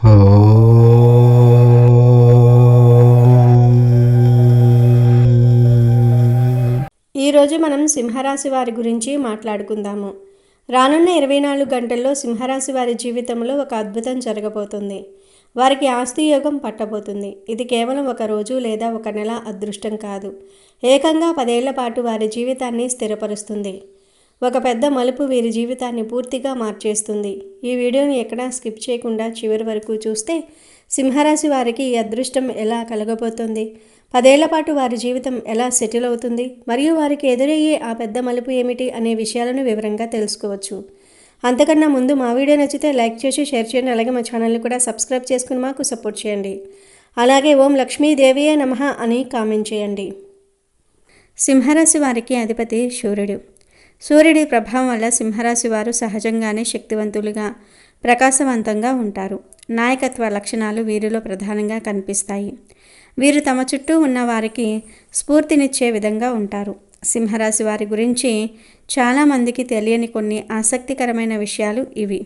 ఈరోజు మనం సింహరాశి వారి గురించి మాట్లాడుకుందాము. రానున్న 24 గంటల్లో సింహరాశి వారి జీవితంలో ఒక అద్భుతం జరగబోతుంది. వారికి ఆస్తి యోగం పట్టబోతుంది. ఇది కేవలం ఒక రోజు లేదా ఒక నెల అదృష్టం కాదు, ఏకంగా 10 ఏళ్ల పాటు వారి జీవితాన్ని స్థిరపరుస్తుంది. ఒక పెద్ద మలుపు వీరి జీవితాన్ని పూర్తిగా మార్చేస్తుంది. ఈ వీడియోని ఎక్కడా స్కిప్ చేయకుండా చివరి వరకు చూస్తే సింహరాశి వారికి ఈ అదృష్టం ఎలా కలగబోతుంది, 10 ఏళ్ల పాటు వారి జీవితం ఎలా సెటిల్ అవుతుంది, మరియు వారికి ఎదురయ్యే ఆ పెద్ద మలుపు ఏమిటి అనే విషయాలను వివరంగా తెలుసుకోవచ్చు. అంతకన్నా ముందు మా వీడియో నచ్చితే లైక్ చేసి షేర్ చేయండి. అలాగే మా ఛానల్ని కూడా సబ్స్క్రైబ్ చేసుకుని మాకు సపోర్ట్ చేయండి. అలాగే ఓం లక్ష్మీదేవియే నమః అని కామెంట్ చేయండి. సింహరాశి వారికి అధిపతి సూర్యుడు. సూర్యుడి ప్రభావం వల్ల సింహరాశి వారు సహజంగానే శక్తివంతులుగా, ప్రకాశవంతంగా ఉంటారు. నాయకత్వ లక్షణాలు వీరిలో ప్రధానంగా కనిపిస్తాయి. వీరు తమ చుట్టూ ఉన్న వారికి స్ఫూర్తినిచ్చే విధంగా ఉంటారు. సింహరాశి వారి గురించి చాలామందికి తెలియని కొన్ని ఆసక్తికరమైన విషయాలు ఇవి.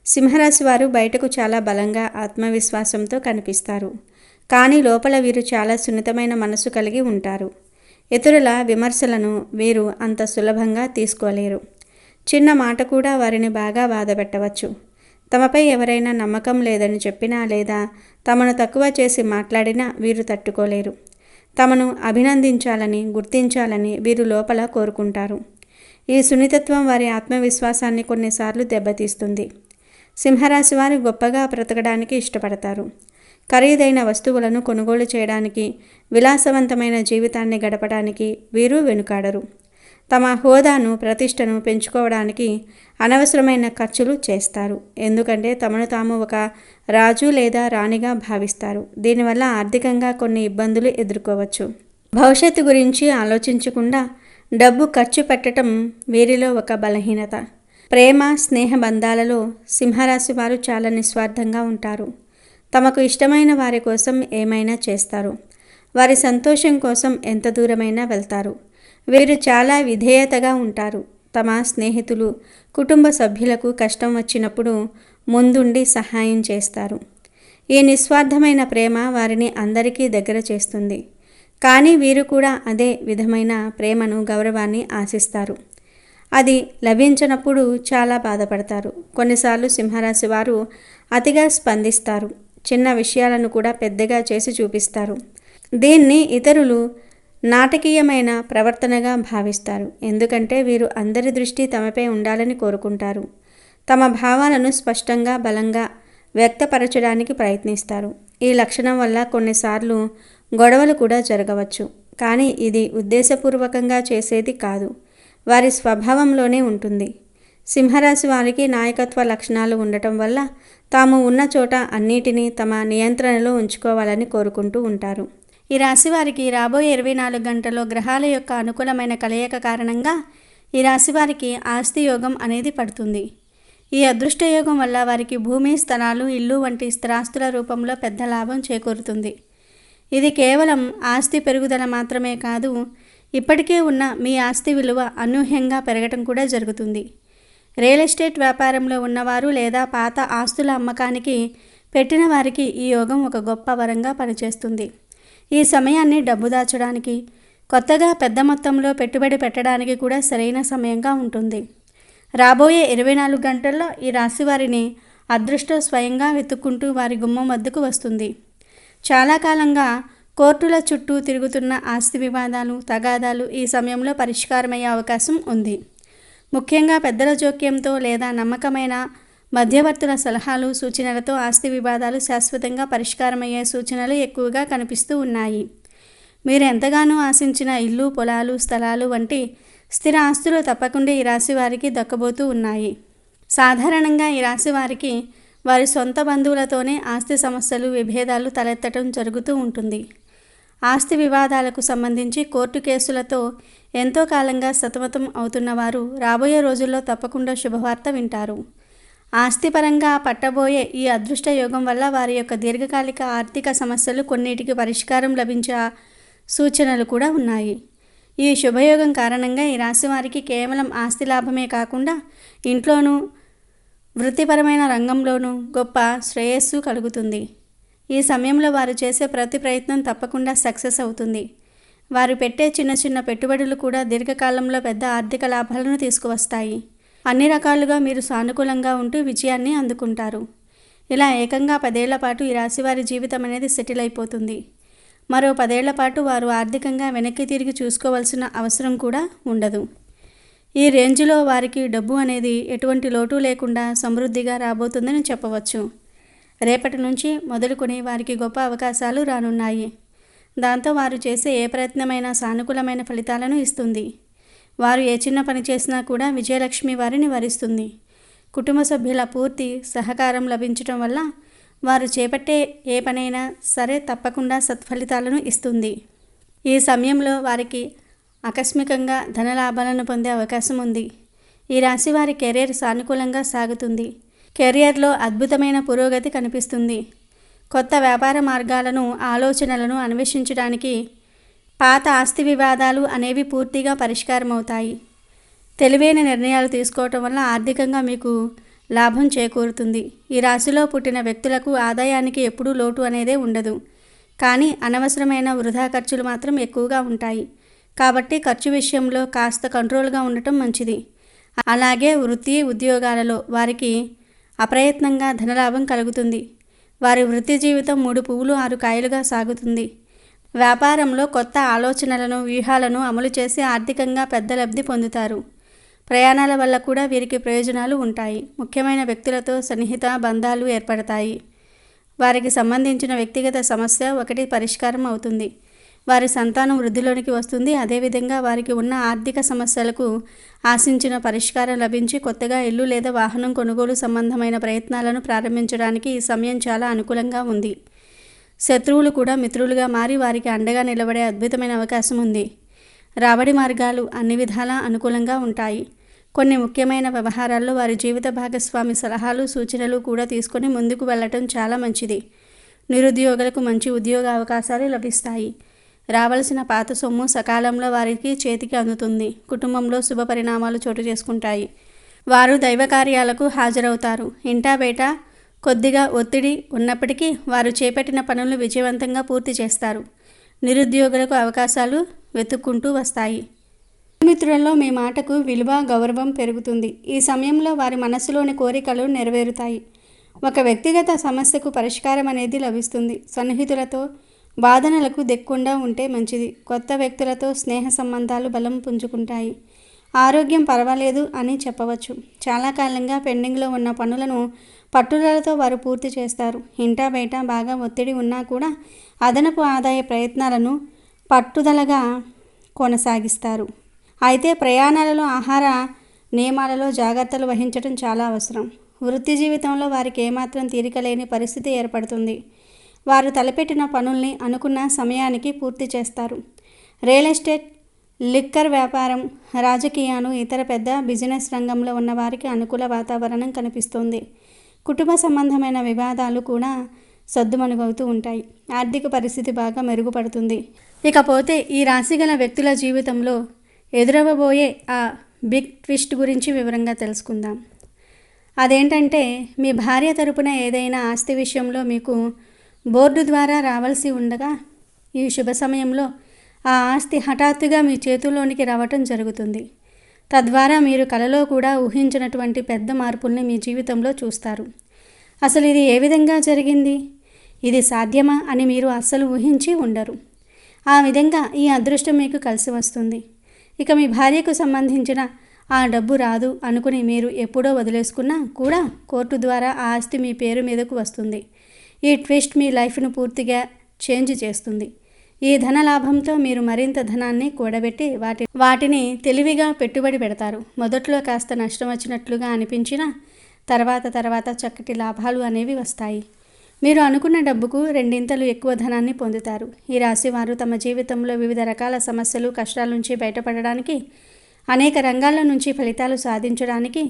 సింహరాశి వారు బయటకు చాలా బలంగా, ఆత్మవిశ్వాసంతో కనిపిస్తారు. కానీ లోపల వీరు చాలా సున్నితమైన మనసు కలిగి ఉంటారు. ఇతరుల విమర్శలను వీరు అంత సులభంగా తీసుకోలేరు. చిన్న మాట కూడా వారిని బాగా బాధపెట్టవచ్చు. తమపై ఎవరైనా నమ్మకం లేదని చెప్పినా లేదా తమను తక్కువ చేసి మాట్లాడినా వీరు తట్టుకోలేరు. తమను అభినందించాలని, గుర్తించాలని వీరు లోపల కోరుకుంటారు. ఈ సున్నితత్వం వారి ఆత్మవిశ్వాసాన్ని కొన్నిసార్లు దెబ్బతీస్తుంది. సింహరాశి వారు గొప్పగా బ్రతకడానికి ఇష్టపడతారు. ఖరీదైన వస్తువులను కొనుగోలు చేయడానికి, విలాసవంతమైన జీవితాన్ని గడపడానికి వీరు వెనుకాడరు. తమ హోదాను, ప్రతిష్టను పెంచుకోవడానికి అనవసరమైన ఖర్చులు చేస్తారు. ఎందుకంటే తమను తాము ఒక రాజు లేదా రాణిగా భావిస్తారు. దీనివల్ల ఆర్థికంగా కొన్ని ఇబ్బందులు ఎదుర్కోవచ్చు. భవిష్యత్తు గురించి ఆలోచించకుండా డబ్బు ఖర్చు పెట్టడం వీరిలో ఒక బలహీనత. ప్రేమ, స్నేహ బంధాలలో సింహరాశి వారు చాలా నిస్వార్థంగా ఉంటారు. తమకు ఇష్టమైన వారి కోసం ఏమైనా చేస్తారు. వారి సంతోషం కోసం ఎంత దూరమైనా వెళ్తారు. వీరు చాలా విధేయతగా ఉంటారు. తమ స్నేహితులు, కుటుంబ సభ్యులకు కష్టం వచ్చినప్పుడు ముందుండి సహాయం చేస్తారు. ఈ నిస్వార్థమైన ప్రేమ వారిని అందరికీ దగ్గర చేస్తుంది. కానీ వీరు కూడా అదే విధమైన ప్రేమను, గౌరవాన్ని ఆశిస్తారు. అది లభించినప్పుడు చాలా బాధపడతారు. కొన్నిసార్లు సింహరాశి వారు అతిగా స్పందిస్తారు. చిన్న విషయాలను కూడా పెద్దగా చేసి చూపిస్తారు. దీన్ని ఇతరులు నాటకీయమైన ప్రవర్తనగా భావిస్తారు. ఎందుకంటే వీరు అందరి దృష్టి తమపై ఉండాలని కోరుకుంటారు. తమ భావాలను స్పష్టంగా, బలంగా వ్యక్తపరచడానికి ప్రయత్నిస్తారు. ఈ లక్షణం వల్ల కొన్నిసార్లు గొడవలు కూడా జరగవచ్చు. కానీ ఇది ఉద్దేశపూర్వకంగా చేసేది కాదు, వారి స్వభావంలోనే ఉంటుంది. సింహరాశి వారికి నాయకత్వ లక్షణాలు ఉండటం వల్ల తాము ఉన్న చోట అన్నిటినీ తమ నియంత్రణలో ఉంచుకోవాలని కోరుకుంటూ ఉంటారు. ఈ రాశి వారికి రాబోయే 24 గంటల్లో గ్రహాల యొక్క అనుకూలమైన కలయిక కారణంగా ఈ రాశి వారికి ఆస్తి యోగం అనేది పడుతుంది. ఈ అదృష్ట యోగం వల్ల వారికి భూమి, స్థలాలు, ఇల్లు వంటి స్థిరాస్తుల రూపంలో పెద్ద లాభం చేకూరుతుంది. ఇది కేవలం ఆస్తి పెరుగుదల మాత్రమే కాదు, ఇప్పటికే ఉన్న మీ ఆస్తి విలువ అనూహ్యంగా పెరగటం కూడా జరుగుతుంది. రియల్ ఎస్టేట్ వ్యాపారంలో ఉన్నవారు లేదా పాత ఆస్తుల అమ్మకానికి పెట్టిన వారికి ఈ యోగం ఒక గొప్ప వరంగా పనిచేస్తుంది. ఈ సమయాన్ని డబ్బు దాచడానికి, కొత్తగా పెద్ద మొత్తంలో పెట్టుబడి పెట్టడానికి కూడా సరైన సమయంగా ఉంటుంది. రాబోయే 24 గంటల్లో ఈ రాశి వారిని అదృష్టం స్వయంగా వెతుక్కుంటూ వారి గుమ్మం వద్దకు వస్తుంది. చాలా కాలంగా కోర్టుల చుట్టూ తిరుగుతున్న ఆస్తి వివాదాలు, తగాదాలు ఈ సమయంలో పరిష్కారమయ్యే అవకాశం ఉంది. ముఖ్యంగా పెద్దల జోక్యంతో లేదా నమ్మకమైన మధ్యవర్తుల సలహాలు, సూచనలతో ఆస్తి వివాదాలు శాశ్వతంగా పరిష్కారమయ్యే సూచనలు ఎక్కువగా కనిపిస్తూ ఉన్నాయి. మీరు ఎంతగానో ఆశించిన ఇల్లు, పొలాలు, స్థలాలు వంటి స్థిర ఆస్తులు తప్పకుండా ఈ రాశి వారికి దక్కబోతూ ఉన్నాయి. సాధారణంగా ఈ రాశి వారికి వారి సొంత బంధువులతోనే ఆస్తి సమస్యలు, విభేదాలు తలెత్తడం జరుగుతూ ఉంటుంది. ఆస్తి వివాదాలకు సంబంధించి కోర్టు కేసులతో ఎంతో కాలంగా సతమతం అవుతున్నవారు రాబోయే రోజుల్లో తప్పకుండా శుభవార్త వింటారు. ఆస్తిపరంగా పట్టబోయే ఈ అదృష్ట యోగం వల్ల వారి యొక్క దీర్ఘకాలిక ఆర్థిక సమస్యలు కొన్నిటికి పరిష్కారం లభించే సూచనలు కూడా ఉన్నాయి. ఈ శుభయోగం కారణంగా ఈ రాశి వారికి కేవలం ఆస్తి లాభమే కాకుండా ఇంట్లోనూ వృత్తిపరమైన రంగంలోనూ గొప్ప శ్రేయస్సు కలుగుతుంది. ఈ సమయంలో వారు చేసే ప్రతి ప్రయత్నం తప్పకుండా సక్సెస్ అవుతుంది. వారు పెట్టే చిన్న చిన్న పెట్టుబడులు కూడా దీర్ఘకాలంలో పెద్ద ఆర్థిక లాభాలను తీసుకువస్తాయి. అన్ని రకాలుగా మీరు సానుకూలంగా ఉంటూ విజయాన్ని అందుకుంటారు. ఇలా ఏకంగా 10 ఏళ్ల పాటు ఈ రాశివారి జీవితం అనేది సెటిల్ అయిపోతుంది. మరో 10 ఏళ్ల పాటు వారు ఆర్థికంగా వెనక్కి తిరిగి చూసుకోవాల్సిన అవసరం కూడా ఉండదు. ఈ రేంజ్లో వారికి డబ్బు అనేది ఎటువంటి లోటు లేకుండా సమృద్ధిగా రాబోతుందని చెప్పవచ్చు. రేపటి నుంచి మొదలుకొని వారికి గొప్ప అవకాశాలు రానున్నాయి. దాంతో వారు చేసే ఏ ప్రయత్నమైనా సానుకూలమైన ఫలితాలను ఇస్తుంది. వారు ఏ చిన్న పని చేసినా కూడా విజయలక్ష్మి వారిని వరిస్తుంది. కుటుంబ సభ్యుల పూర్తి సహకారం లభించడం వల్ల వారు చేపట్టే ఏ పనైనా సరే తప్పకుండా సత్ఫలితాలను ఇస్తుంది. ఈ సమయంలో వారికి ఆకస్మికంగా ధనలాభాలను పొందే అవకాశం ఉంది. ఈ రాశి వారి కెరీర్ సానుకూలంగా సాగుతుంది. కెరియర్లో అద్భుతమైన పురోగతి కనిపిస్తుంది. కొత్త వ్యాపార మార్గాలను ఆలోచనలను అన్వేషించడానికి పాత ఆస్తి వివాదాలు అనేవి పూర్తిగా పరిష్కారమవుతాయి. తెలివైన నిర్ణయాలు తీసుకోవటం వల్ల ఆర్థికంగా మీకు లాభం చేకూరుతుంది. ఈ రాశిలో పుట్టిన వ్యక్తులకు ఆదాయానికి ఎప్పుడూ లోటు అనేదే ఉండదు. కానీ అనవసరమైన వృధా ఖర్చులు మాత్రం ఎక్కువగా ఉంటాయి. కాబట్టి ఖర్చు విషయంలో కాస్త కంట్రోల్గా ఉండటం మంచిది. అలాగే వృత్తి ఉద్యోగాలలో వారికి అప్రయత్నంగా ధనలాభం కలుగుతుంది. వారి వృత్తి జీవితం 3 పువ్వులు 6 కాయలుగా సాగుతుంది. వ్యాపారంలో కొత్త ఆలోచనలను వ్యూహాలను అమలు చేసి ఆర్థికంగా పెద్ద లబ్ధి పొందుతారు. ప్రయాణాల వల్ల కూడా వీరికి ప్రయోజనాలు ఉంటాయి. ముఖ్యమైన వ్యక్తులతో సన్నిహిత బంధాలు ఏర్పడతాయి. వారికి సంబంధించిన వ్యక్తిగత సమస్య ఒకటి పరిష్కారం అవుతుంది. వారి సంతానం వృద్ధిలోనికి వస్తుంది. అదేవిధంగా వారికి ఉన్న ఆర్థిక సమస్యలకు ఆశించిన పరిష్కారం లభించి కొత్తగా ఇల్లు లేదా వాహనం కొనుగోలు సంబంధమైన ప్రయత్నాలను ప్రారంభించడానికి ఈ సమయం చాలా అనుకూలంగా ఉంది. శత్రువులు కూడా మిత్రులుగా మారి వారికి అండగా నిలబడే అద్భుతమైన అవకాశం ఉంది. రాబడి మార్గాలు అన్ని విధాలా అనుకూలంగా ఉంటాయి. కొన్ని ముఖ్యమైన వ్యవహారాల్లో వారి జీవిత భాగస్వామి సలహాలు సూచనలు కూడా తీసుకొని ముందుకు వెళ్ళటం చాలా మంచిది. నిరుద్యోగులకు మంచి ఉద్యోగ అవకాశాలు లభిస్తాయి. రావలసిన పాత సొమ్ము సకాలంలో వారికి చేతికి అందుతుంది. కుటుంబంలో శుభ పరిణామాలు చోటు చేసుకుంటాయి. వారు దైవ కార్యాలకు హాజరవుతారు. ఇంటా బయట కొద్దిగా ఒత్తిడి ఉన్నప్పటికీ వారు చేపట్టిన పనులను విజయవంతంగా పూర్తి చేస్తారు. నిరుద్యోగులకు అవకాశాలు వెతుక్కుంటూ వస్తాయి. మిత్రులలో మీ మాటకు విలువ గౌరవం పెరుగుతుంది. ఈ సమయంలో వారి మనస్సులోని కోరికలు నెరవేరుతాయి. ఒక వ్యక్తిగత సమస్యకు పరిష్కారం అనేది లభిస్తుంది. సన్నిహితులతో వాదనలకు దెక్కుండా ఉంటే మంచిది. కొత్త వ్యక్తులతో స్నేహ సంబంధాలు బలం పుంజుకుంటాయి. ఆరోగ్యం పర్వాలేదు అని చెప్పవచ్చు. చాలా కాలంగా పెండింగ్లో ఉన్న పనులను పట్టుదలతో వారు పూర్తి చేస్తారు. ఇంటా బయట బాగా ఒత్తిడి ఉన్నా కూడా అదనపు ఆదాయ ప్రయత్నాలను పట్టుదలగా కొనసాగిస్తారు. అయితే ప్రయాణాలలో ఆహార నియమాలలో జాగ్రత్తలు వహించడం చాలా అవసరం. వృత్తి జీవితంలో వారికి ఏమాత్రం తీరిక లేని పరిస్థితి ఏర్పడుతుంది. వారు తలపెట్టిన పనుల్ని అనుకున్న సమయానికి పూర్తి చేస్తారు. రియల్ ఎస్టేట్, లిక్కర్ వ్యాపారం, రాజకీయాలు, ఇతర పెద్ద బిజినెస్ రంగంలో ఉన్న వారికి అనుకూల వాతావరణం కనిపిస్తుంది. కుటుంబ సంబంధమైన వివాదాలు కూడా సద్దుమణుగవుతూ ఉంటాయి. ఆర్థిక పరిస్థితి బాగా మెరుగుపడుతుంది. ఇకపోతే ఈ రాశి గల వ్యక్తుల జీవితంలో ఎదురవ్వబోయే ఆ బిగ్ ట్విస్ట్ గురించి వివరంగా తెలుసుకుందాం. అదేంటంటే మీ భార్య తరపున ఏదైనా ఆస్తి విషయంలో మీకు బోర్డు ద్వారా రావాల్సి ఉండగా ఈ శుభ సమయంలో ఆ ఆస్తి హఠాత్తుగా మీ చేతుల్లోనికి రావటం జరుగుతుంది. తద్వారా మీరు కలలో కూడా ఊహించినటువంటి పెద్ద మార్పుల్ని మీ జీవితంలో చూస్తారు. అసలు ఇది ఏ విధంగా జరిగింది, ఇది సాధ్యమా అని మీరు అస్సలు ఊహించి ఉండరు. ఆ విధంగా ఈ అదృష్టం మీకు కలిసి వస్తుంది. ఇక మీ భార్యకు సంబంధించిన ఆ డబ్బు రాదు అనుకుని మీరు ఎప్పుడో వదిలేసుకున్నా కూడా కోర్టు ద్వారా ఆ ఆస్తి మీ పేరు మీదకు వస్తుంది. ఈ ట్విస్ట్ మీ లైఫ్ను పూర్తిగా చేంజ్ చేస్తుంది. ఈ ధన లాభంతో మీరు మరింత ధనాన్ని కూడబెట్టి వాటిని తెలివిగా పెట్టుబడి పెడతారు. మొదట్లో కాస్త నష్టం వచ్చినట్లుగా అనిపించినా తర్వాత చక్కటి లాభాలు అనేవి వస్తాయి. మీరు అనుకున్న డబ్బుకు 2 ఎక్కువ ధనాన్ని పొందుతారు. ఈ రాశి వారు తమ జీవితంలో వివిధ రకాల సమస్యలు కష్టాల నుంచి బయటపడడానికి, అనేక రంగాల నుంచి ఫలితాలు సాధించడానికి,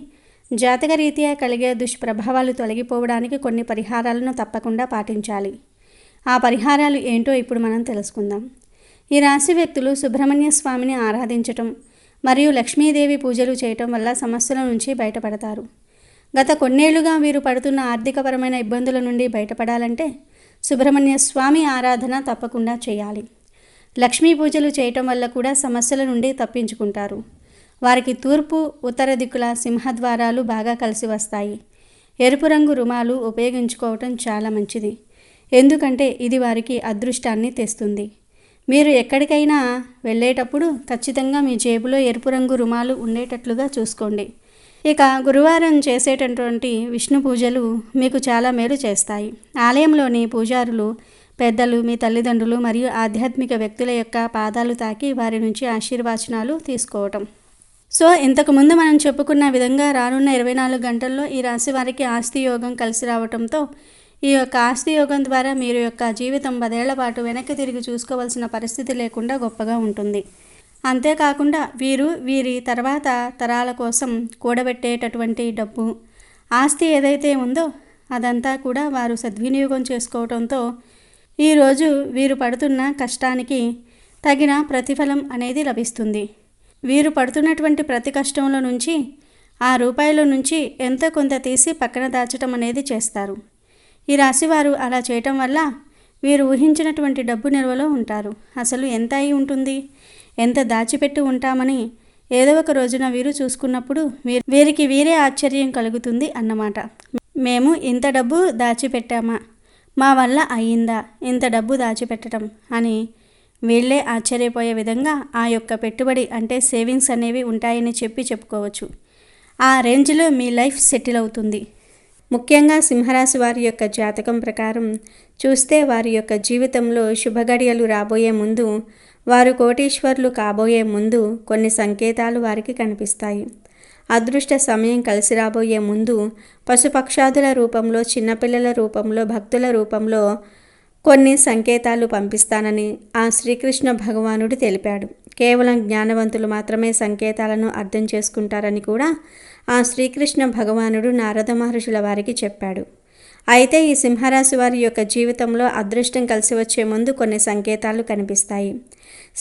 జాతకరీత్యా కలిగే దుష్ప్రభావాలు తొలగిపోవడానికి కొన్ని పరిహారాలను తప్పకుండా పాటించాలి. ఆ పరిహారాలు ఏంటో ఇప్పుడు మనం తెలుసుకుందాం. ఈ రాశి వ్యక్తులు సుబ్రహ్మణ్య స్వామిని ఆరాధించటం మరియు లక్ష్మీదేవి పూజలు చేయటం వల్ల సమస్యల నుంచి బయటపడతారు. గత కొన్నేళ్లుగా వీరు పడుతున్న ఆర్థికపరమైన ఇబ్బందుల నుండి బయటపడాలంటే సుబ్రహ్మణ్య స్వామి ఆరాధన తప్పకుండా చేయాలి. లక్ష్మీ పూజలు చేయటం వల్ల కూడా సమస్యల నుండి తప్పించుకుంటారు. వారికి తూర్పు, ఉత్తర దిక్కుల సింహద్వారాలు బాగా కలిసి వస్తాయి. ఎరుపు రంగు రుమాలు ఉపయోగించుకోవటం చాలా మంచిది. ఎందుకంటే ఇది వారికి అదృష్టాన్ని తెస్తుంది. మీరు ఎక్కడికైనా వెళ్ళేటప్పుడు ఖచ్చితంగా మీ జేబులో ఎరుపు రంగు రుమాలు ఉండేటట్లుగా చూసుకోండి. ఇక గురువారం చేసేటటువంటి విష్ణు పూజలు మీకు చాలా మేలు చేస్తాయి. ఆలయంలోని పూజారులు, పెద్దలు, మీ తల్లిదండ్రులు మరియు ఆధ్యాత్మిక వ్యక్తుల యొక్క పాదాలు తాకి వారి నుంచి ఆశీర్వచనాలు తీసుకోవటం. సో ఇంతకుముందు మనం చెప్పుకున్న విధంగా రానున్న 24 గంటల్లో ఈ రాశి వారికి ఆస్తి యోగం కలిసి రావటంతో ఈ యొక్క ఆస్తి యోగం ద్వారా మీరు యొక్క జీవితం 10 ఏళ్ల పాటు వెనక్కి తిరిగి చూసుకోవాల్సిన పరిస్థితి లేకుండా గొప్పగా ఉంటుంది. అంతేకాకుండా వీరి తర్వాత తరాల కోసం కూడబెట్టేటటువంటి డబ్బు, ఆస్తి ఏదైతే ఉందో అదంతా కూడా వారు సద్వినియోగం చేసుకోవడంతో ఈరోజు వీరు పడుతున్న కష్టానికి తగిన ప్రతిఫలం అనేది లభిస్తుంది. వీరు పడుతున్నటువంటి ప్రతి కష్టంలో నుంచి ఆ రూపాయల నుంచి ఎంతో కొంత తీసి పక్కన దాచడం అనేది చేస్తారు. ఈ రాశివారు అలా చేయటం వల్ల వీరు ఊహించినటువంటి డబ్బు నిల్వలో ఉంటారు. అసలు ఎంత అయి ఉంటుంది, ఎంత దాచిపెట్టి ఉంటామని ఏదో ఒక రోజున వీరు చూసుకున్నప్పుడు వీరికి వీరే ఆశ్చర్యం కలుగుతుంది అన్నమాట. మేము ఇంత డబ్బు దాచిపెట్టామా, మా వల్ల అయ్యిందా ఇంత డబ్బు దాచిపెట్టడం అని వీళ్ళే ఆశ్చర్యపోయే విధంగా ఆ యొక్క పెట్టుబడి అంటే సేవింగ్స్ అనేవి ఉంటాయని చెప్పుకోవచ్చు. ఆ రేంజ్లో మీ లైఫ్ సెటిల్ అవుతుంది. ముఖ్యంగా సింహరాశి వారి యొక్క జాతకం ప్రకారం చూస్తే వారి యొక్క జీవితంలో శుభగడియలు రాబోయే ముందు, వారు కోటీశ్వర్లు కాబోయే ముందు కొన్ని సంకేతాలు వారికి కనిపిస్తాయి. అదృష్ట సమయం కలిసి రాబోయే ముందు పశుపక్షాదుల రూపంలో, చిన్నపిల్లల రూపంలో, భక్తుల రూపంలో కొన్ని సంకేతాలు పంపిస్తానని ఆ శ్రీకృష్ణ భగవానుడు తెలిపాడు. కేవలం జ్ఞానవంతులు మాత్రమే సంకేతాలను అర్థం చేసుకుంటారని కూడా ఆ శ్రీకృష్ణ భగవానుడు నారద మహర్షుల వారికి చెప్పాడు. అయితే ఈ సింహరాశి వారి యొక్క జీవితంలో అదృష్టం కలిసి వచ్చే ముందు కొన్ని సంకేతాలు కనిపిస్తాయి.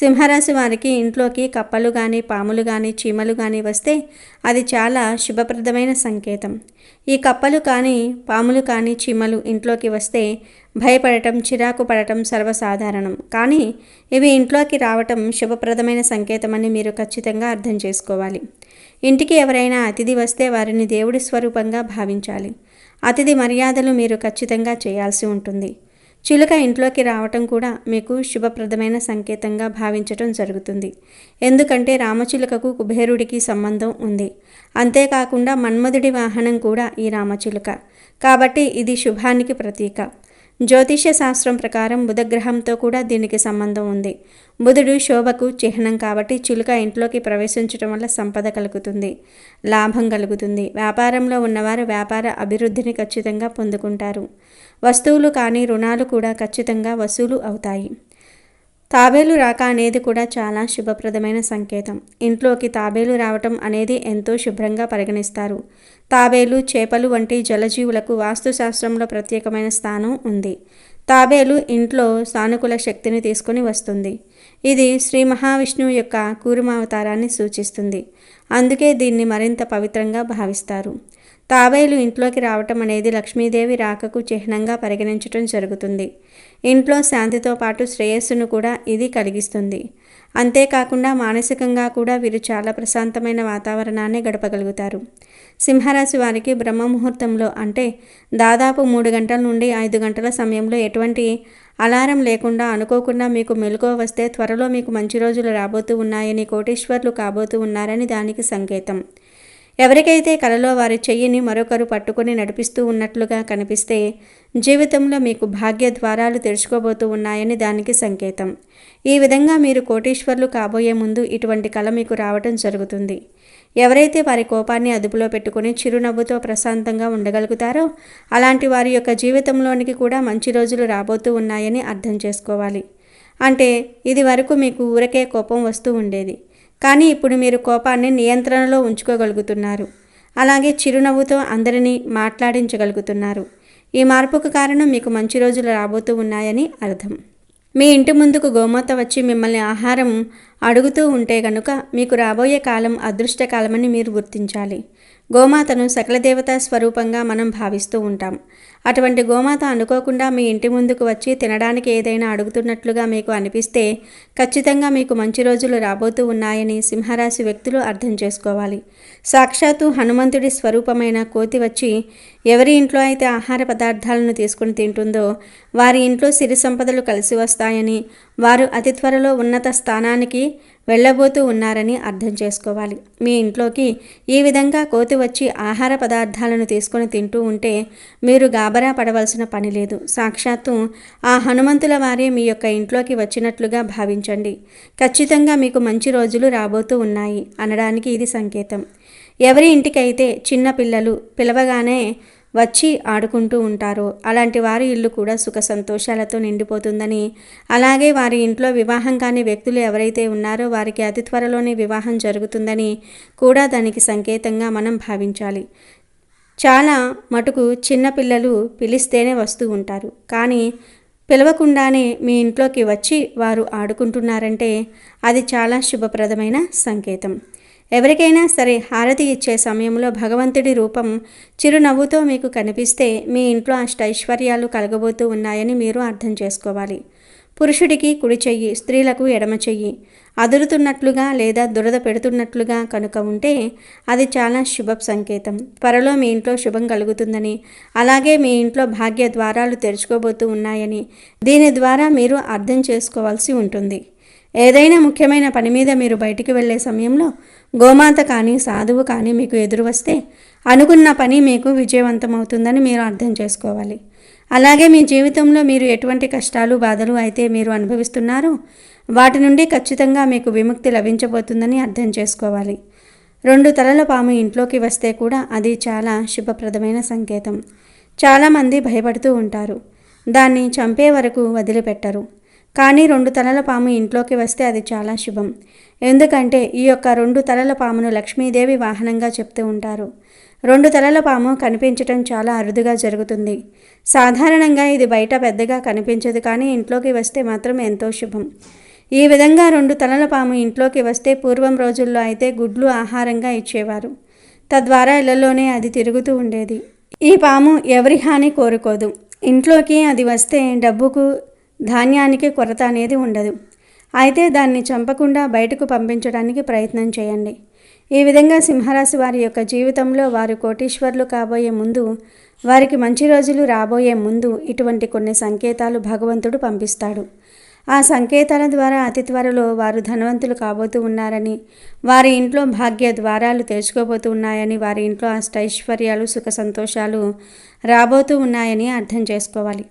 సింహరాశి వారికి ఇంట్లోకి కప్పలు కానీ, పాములు కానీ, చీమలు కానీ వస్తే అది చాలా శుభప్రదమైన సంకేతం. ఈ కప్పలు కానీ, పాములు కానీ, చీమలు ఇంట్లోకి వస్తే భయపడటం, చిరాకు పడటం సర్వసాధారణం. కానీ ఇవి ఇంట్లోకి రావటం శుభప్రదమైన సంకేతమని మీరు ఖచ్చితంగా అర్థం చేసుకోవాలి. ఇంటికి ఎవరైనా అతిథి వస్తే వారిని దేవుడి స్వరూపంగా భావించాలి. అతిథి మర్యాదలు మీరు ఖచ్చితంగా చేయాల్సి ఉంటుంది. చిలుక ఇంట్లోకి రావటం కూడా మీకు శుభప్రదమైన సంకేతంగా భావించటం జరుగుతుంది. ఎందుకంటే రామచిలుకకు కుబేరుడికి సంబంధం ఉంది. అంతేకాకుండా మన్మధుడి వాహనం కూడా ఈ రామచిలుక. కాబట్టి ఇది శుభానికి ప్రతీక. జ్యోతిష్య శాస్త్రం ప్రకారం బుధగ్రహంతో కూడా దీనికి సంబంధం ఉంది. బుధుడు శోభకు చిహ్నం కాబట్టి చిలుక ఇంట్లోకి ప్రవేశించడం వల్ల సంపద కలుగుతుంది, లాభం కలుగుతుంది. వ్యాపారంలో ఉన్నవారు వ్యాపార అభివృద్ధిని ఖచ్చితంగా పొందుకుంటారు. వస్తువులు కానీ, రుణాలు కూడా ఖచ్చితంగా వసూలు అవుతాయి. తాబేలు రాక అనేది కూడా చాలా శుభప్రదమైన సంకేతం. ఇంట్లోకి తాబేలు రావటం అనేది ఎంతో శుభ్రంగా పరిగణిస్తారు. తాబేలు, చేపలు వంటి జలజీవులకు వాస్తుశాస్త్రంలో ప్రత్యేకమైన స్థానం ఉంది. తాబేలు ఇంట్లో సానుకూల శక్తిని తీసుకుని వస్తుంది. ఇది శ్రీ మహావిష్ణువు యొక్క కూర్మావతారాన్ని సూచిస్తుంది. అందుకే దీన్ని మరింత పవిత్రంగా భావిస్తారు. తాబేలు ఇంట్లోకి రావటం అనేది లక్ష్మీదేవి రాకకు చిహ్నంగా పరిగణించటం జరుగుతుంది. ఇంట్లో శాంతితో పాటు శ్రేయస్సును కూడా ఇది కలిగిస్తుంది. అంతేకాకుండా మానసికంగా కూడా వీరు చాలా ప్రశాంతమైన వాతావరణాన్ని గడపగలుగుతారు. సింహరాశి వారికి బ్రహ్మముహూర్తంలో అంటే దాదాపు 3 గంటల నుండి 5 గంటల సమయంలో ఎటువంటి అలారం లేకుండా అనుకోకుండా మీకు మెలకువ వస్తే త్వరలో మీకు మంచి రోజులు రాబోతూ ఉన్నాయని, కోటీశ్వర్లు కాబోతూ ఉన్నారని దానికి సంకేతం. ఎవరికైతే కలలో వారి చెయ్యిని మరొకరు పట్టుకొని నడిపిస్తూ ఉన్నట్లుగా కనిపిస్తే జీవితంలో మీకు భాగ్య ద్వారాలు తెరుచుకోబోతూ ఉన్నాయని దానికి సంకేతం. ఈ విధంగా మీరు కోటీశ్వర్లు కాబోయే ముందు ఇటువంటి కళ మీకు రావటం జరుగుతుంది. ఎవరైతే వారి కోపాన్ని అదుపులో పెట్టుకుని చిరునవ్వుతో ప్రశాంతంగా ఉండగలుగుతారో అలాంటి వారి యొక్క జీవితంలోనికి కూడా మంచి రోజులు రాబోతూ ఉన్నాయని అర్థం చేసుకోవాలి. అంటే ఇది వరకు మీకు ఊరకే కోపం వస్తూ ఉండేది, కానీ ఇప్పుడు మీరు కోపాన్ని నియంత్రణలో ఉంచుకోగలుగుతున్నారు. అలాగే చిరునవ్వుతో అందరినీ మాట్లాడించగలుగుతున్నారు. ఈ మార్పుకు కారణం మీకు మంచి రోజులు రాబోతూ ఉన్నాయని అర్థం. మీ ఇంటి ముందుకు గోమాత వచ్చి మిమ్మల్ని ఆహారం అడుగుతూ ఉంటే గనుక మీకు రాబోయే కాలం అదృష్టకాలమని మీరు గుర్తించాలి. గోమాతను సకల దేవతా స్వరూపంగా మనం భావిస్తూ ఉంటాం. అటువంటి గోమాత అనుకోకుండా మీ ఇంటి ముందుకు వచ్చి తినడానికి ఏదైనా అడుగుతున్నట్లుగా మీకు అనిపిస్తే ఖచ్చితంగా మీకు మంచి రోజులు రాబోతూ ఉన్నాయని సింహరాశి వ్యక్తులు అర్థం చేసుకోవాలి. సాక్షాత్తు హనుమంతుడి స్వరూపమైన కోతి వచ్చి ఎవరి ఇంట్లో అయితే ఆహార పదార్థాలను తీసుకుని తింటుందో వారి ఇంట్లో సిరి సంపదలు కలిసి వస్తాయని, వారు అతి త్వరలో ఉన్నత స్థానానికి వెళ్ళబోతూ ఉన్నారని అర్థం చేసుకోవాలి. మీ ఇంట్లోకి ఈ విధంగా కోతి వచ్చి ఆహార పదార్థాలను తీసుకొని తింటూ ఉంటే మీరు గాబరా పడవలసిన పని లేదు. సాక్షాత్తు ఆ హనుమంతుల వారే మీ యొక్క ఇంట్లోకి వచ్చినట్లుగా భావించండి. ఖచ్చితంగా మీకు మంచి రోజులు రాబోతూ ఉన్నాయి అనడానికి ఇది సంకేతం. ఎవరి ఇంటికైతే చిన్న పిల్లలు పిలవగానే వచ్చి ఆడుకుంటూ ఉంటారో అలాంటి వారి ఇల్లు కూడా సుఖ సంతోషాలతో నిండిపోతుందని, అలాగే వారి ఇంట్లో వివాహం కాని వ్యక్తులు ఎవరైతే ఉన్నారో వారికి అతి త్వరలోనే వివాహం జరుగుతుందని కూడా దానికి సంకేతంగా మనం భావించాలి. చాలా మటుకు చిన్నపిల్లలు పిలిస్తేనే వస్తూ ఉంటారు, కానీ పిలవకుండానే మీ ఇంట్లోకి వచ్చి వారు ఆడుకుంటున్నారంటే అది చాలా శుభప్రదమైన సంకేతం. ఎవరికైనా సరే హారతి ఇచ్చే సమయంలో భగవంతుడి రూపం చిరునవ్వుతో మీకు కనిపిస్తే మీ ఇంట్లో అష్టైశ్వర్యాలు కలగబోతూ ఉన్నాయని మీరు అర్థం చేసుకోవాలి. పురుషుడికి కుడి చెయ్యి, స్త్రీలకు ఎడమ చెయ్యి అదురుతున్నట్లుగా లేదా దురద పెడుతున్నట్లుగా కనుక ఉంటే అది చాలా శుభ సంకేతం. త్వరలో మీ ఇంట్లో శుభం కలుగుతుందని, అలాగే మీ ఇంట్లో భాగ్య ద్వారాలు తెరుచుకోబోతూ ఉన్నాయని దీని ద్వారా మీరు అర్థం చేసుకోవాల్సి ఉంటుంది. ఏదైనా ముఖ్యమైన పని మీద మీరు బయటికి వెళ్ళే సమయంలో గోమాత కానీ సాధువు కానీ మీకు ఎదురు వస్తే అనుకున్న పని మీకు విజయవంతమవుతుందని మీరు అర్థం చేసుకోవాలి. అలాగే మీ జీవితంలో మీరు ఎటువంటి కష్టాలు బాధలు అయితే మీరు అనుభవిస్తున్నారో వాటి నుండి ఖచ్చితంగా మీకు విముక్తి లభించబోతుందని అర్థం చేసుకోవాలి. 2 తలల పాము ఇంట్లోకి వస్తే కూడా అది చాలా శుభప్రదమైన సంకేతం. చాలామంది భయపడుతూ ఉంటారు, దాన్ని చంపే వరకు వదిలిపెట్టరు. కానీ 2 తలల పాము ఇంట్లోకి వస్తే అది చాలా శుభం. ఎందుకంటే ఈ యొక్క 2 తలల పామును లక్ష్మీదేవి వాహనంగా చెప్తూ ఉంటారు. 2 తలల పాము కనిపించటం చాలా అరుదుగా జరుగుతుంది. సాధారణంగా ఇది బయట పెద్దగా కనిపించదు, కానీ ఇంట్లోకి వస్తే మాత్రం ఎంతో శుభం. ఈ విధంగా 2 తలల పాము ఇంట్లోకి వస్తే పూర్వం రోజుల్లో అయితే గుడ్లు ఆహారంగా ఇచ్చేవారు. తద్వారా ఇళ్లలోనే అది తిరుగుతూ ఉండేది. ఈ పాము ఎవరి హాని కోరుకోదు. ఇంట్లోకి అది వస్తే డబ్బుకు ధాన్యానికి కొరత అనేది ఉండదు. అయితే దాన్ని చంపకుండా బయటకు పంపించడానికి ప్రయత్నం చేయండి. ఈ విధంగా సింహరాశి వారి యొక్క జీవితంలో వారు కోటీశ్వర్లు కాబోయే ముందు, వారికి మంచి రోజులు రాబోయే ముందు ఇటువంటి కొన్ని సంకేతాలు భగవంతుడు పంపిస్తాడు. ఆ సంకేతాల ద్వారా అతి త్వరలో వారు ధనవంతులు కాబోతూ ఉన్నారని, వారి ఇంట్లో భాగ్య ద్వారాలు తెరుచుకోబోతూ ఉన్నాయని, వారి ఇంట్లో అష్టైశ్వర్యాలు సుఖ సంతోషాలు రాబోతూ ఉన్నాయని అర్థం చేసుకోవాలి.